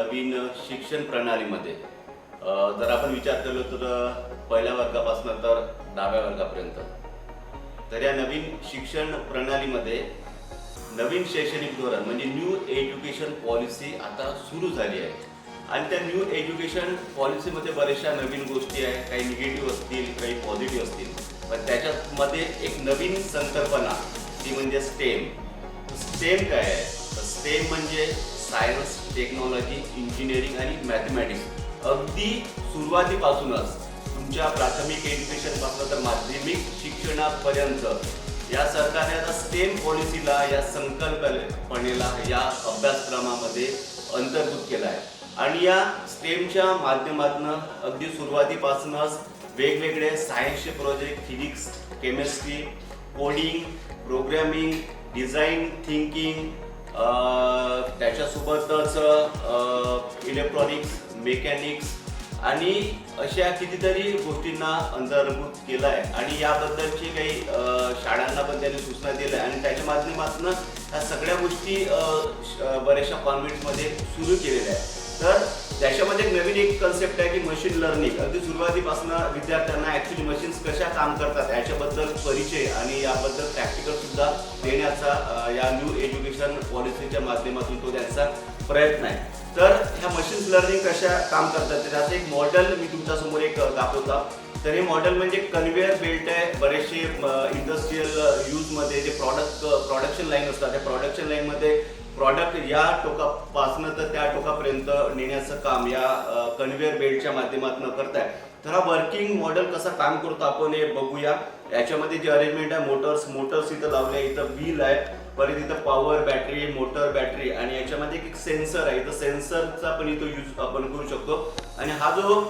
नवीन शिक्षण प्रणालीमध्ये जर आपण विचार केलो तर पहिल्या वर्गापासून तर 10व्या वर्गापर्यंत, तर या नवीन शिक्षण प्रणालीमध्ये नवीन शैक्षणिक धोरण म्हणजे न्यू एज्युकेशन पॉलिसी आता सुरू झाली आहे. आणि त्या न्यू एज्युकेशन पॉलिसीमध्ये बऱ्याचशा नवीन गोष्टी आहेत, काही निगेटिव्ह असतील, काही पॉझिटिव्ह असतील. पण त्याच्यामध्ये एक नवीन संकल्पना ती म्हणजे स्टेम. स्टेम काय आहे? स्टेम म्हणजे सायन्स, टेक्नॉलॉजी, इंजिनिअरिंग आणि मॅथमॅटिक्स. अगदी सुरुवातीपासूनच तुमच्या प्राथमिक एज्युकेशनपासून तर माध्यमिक शिक्षणापर्यंत या सरकारने आता स्टेम पॉलिसीला, या संकल्पनेला या अभ्यासक्रमामध्ये अंतर्भूत केला आहे. आणि या स्टेमच्या माध्यमातून अगदी सुरुवातीपासूनच वेगवेगळे सायन्सचे project, physics, chemistry, coding, programming, design thinking, त्याच्यासोबतच इलेक्ट्रॉनिक्स, मेकॅनिक्स आणि अशा कितीतरी गोष्टींना अंतर्भूत केलं आहे. आणि याबद्दलची काही शाळांना पण त्यांनी सूचना दिल्या आणि त्याच्या माध्यमातून ह्या सगळ्या गोष्टी बऱ्याचशा कॉन्व्हेंट्समध्ये सुरू केलेल्या आहेत. तर त्याच्यामध्ये नवीन एक कन्सेप्ट आहे की मशीन लर्निंग. अगदी सुरुवातीपासून विद्यार्थ्यांना ॲक्च्युली मशीन्स कशा काम करतात याच्याबद्दल परिचय आणि याबद्दल प्रॅक्टिकल सुद्धा देण्याचा या न्यू एज्युकेशन पॉलिसीच्या माध्यमातून तो त्यांचा प्रयत्न आहे. तर ह्या मशीन्स लर्निंग कशा काम करतात त्याचं एक मॉडेल मी तुमच्यासमोर एक दाखवतो. तर हे मॉडेल म्हणजे कन्व्हेअर बेल्ट आहे. बरेचसे इंडस्ट्रियल यूजमध्ये जे प्रोडक्शन लाईन असतात, त्या प्रोडक्शन लाईनमध्ये प्रॉडक्ट या टोकापासून तर त्या टोकापर्यंत नेण्याचं काम या कन्व्हेअर बेल्टच्या माध्यमातून करताय. तर हा वर्किंग मॉडेल कसा काम करतो आपण हे बघूया. याच्यामध्ये जे अरेंजमेंट आहे, मोटर्स इथं लावले, इथं व्हील आहे, परत इथं पॉवर बॅटरी, मोटर बॅटरी आणि याच्यामध्ये एक सेन्सर आहे. इथं सेन्सरचा पण इथं यूज आपण करू शकतो. आणि हा जो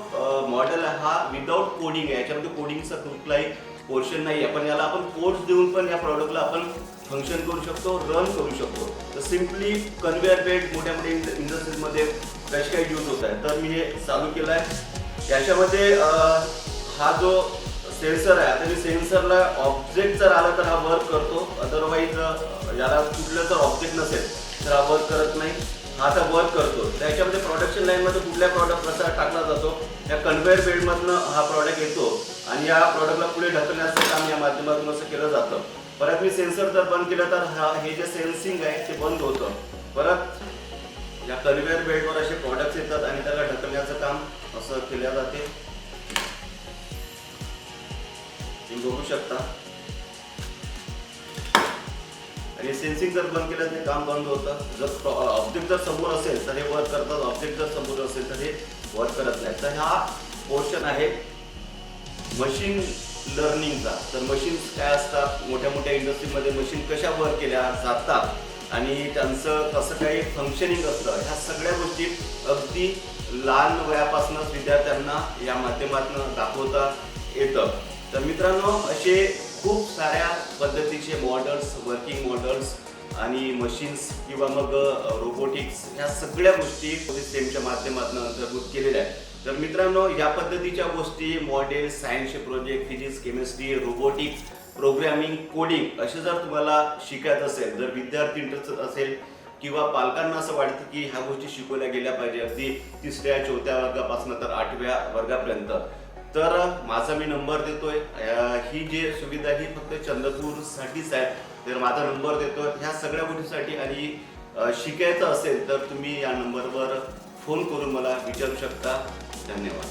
मॉडेल आहे हा विदाउट कोडिंग आहे. याच्यामध्ये कोडिंगचा कुठलाही पोर्शन नाही आहे. पण याला आपण कोड्स देऊन पण या प्रॉडक्टला आपण फंक्शन करू शकतो, रन करू शकतो. तर सिम्पली कन्व्हेअर बेल्ट मोठ्या इंडस्ट्रीजमध्ये कशी काय यूज होत आहे. तर मी हे चालू केलं आहे. याच्यामध्ये हा जो सेन्सर आहे, आता मी सेन्सरला ऑब्जेक्ट जर आला तर हा वर्क करतो, अदरवाईज याला कुठलं जर ऑब्जेक्ट नसेल तर हा वर्क करत नाही. हा आता वर्क करतो. त्याच्यामध्ये प्रोडक्शन लाईनमध्ये कुठल्या प्रॉडक्ट कसा टाकला जातो, त्या कन्व्हेअर बेल्टमधनं हा प्रॉडक्ट येतो आणि या प्रॉडक्टला पुढे ढकलण्याचं काम या माध्यमातून असं केलं जातं. परत मी सेन्सर जर बंद केलं तर हे जे सेन्सिंग आहे ते बंद होतं. परत या कन्व्हेअर बेल्टवर असे प्रॉडक्ट्स येतात आणि त्याला ढकलण्याचं काम असं केलं जाते. तुम्ही बघू शकता. आणि सेन्सिंग जर बंद केलं ते काम बंद होतं. जर ऑब्जेक्ट जर समोर असेल तर हे वर्क करतात, ऑब्जेक्ट जर समोर असेल तर हे वर्क करत नाही. तर हा पोर्शन आहे मशीन लर्निंगचा. तर मशीन्स काय असतात, मोठ्या मोठ्या इंडस्ट्रीमध्ये मशीन कशा वर्क केल्या जातात आणि त्यांचं कसं काही फंक्शनिंग असतं, ह्या सगळ्या गोष्टी अगदी लहान वयापासूनच विद्यार्थ्यांना या माध्यमातून दाखवता येतं. तर मित्रांनो, असे खूप साऱ्या पद्धतीचे मॉडेल्स, वर्किंग मॉडेल्स आणि मशीन्स किंवा मग रोबोटिक्स ह्या सगळ्या गोष्टी स्टेमच्या माध्यमातून अंतर्भूत केलेल्या आहेत. तर मित्रांनो, या पद्धतीच्या गोष्टी मॉडेल, सायन्सचे project, physics, chemistry, robotics, programming, coding असे जर तुम्हाला शिकायचं असेल, जर विद्यार्थी इंटरेस्ट असेल किंवा पालकांना असं वाटतं की ह्या गोष्टी शिकवल्या गेल्या पाहिजे अगदी 3ऱ्या 4थ्या वर्गापासून तर 8व्या वर्गापर्यंत, तर माझा मी नंबर देतोय. ही जी सुविधा ही फक्त चंद्रपूरसाठीच आहे. तर माझा नंबर देतोय ह्या सगळ्या गोष्टीसाठी. आणि शिकायचं असेल तर तुम्ही या नंबरवर फोन करून मला विचारू शकता. धन्यवाद.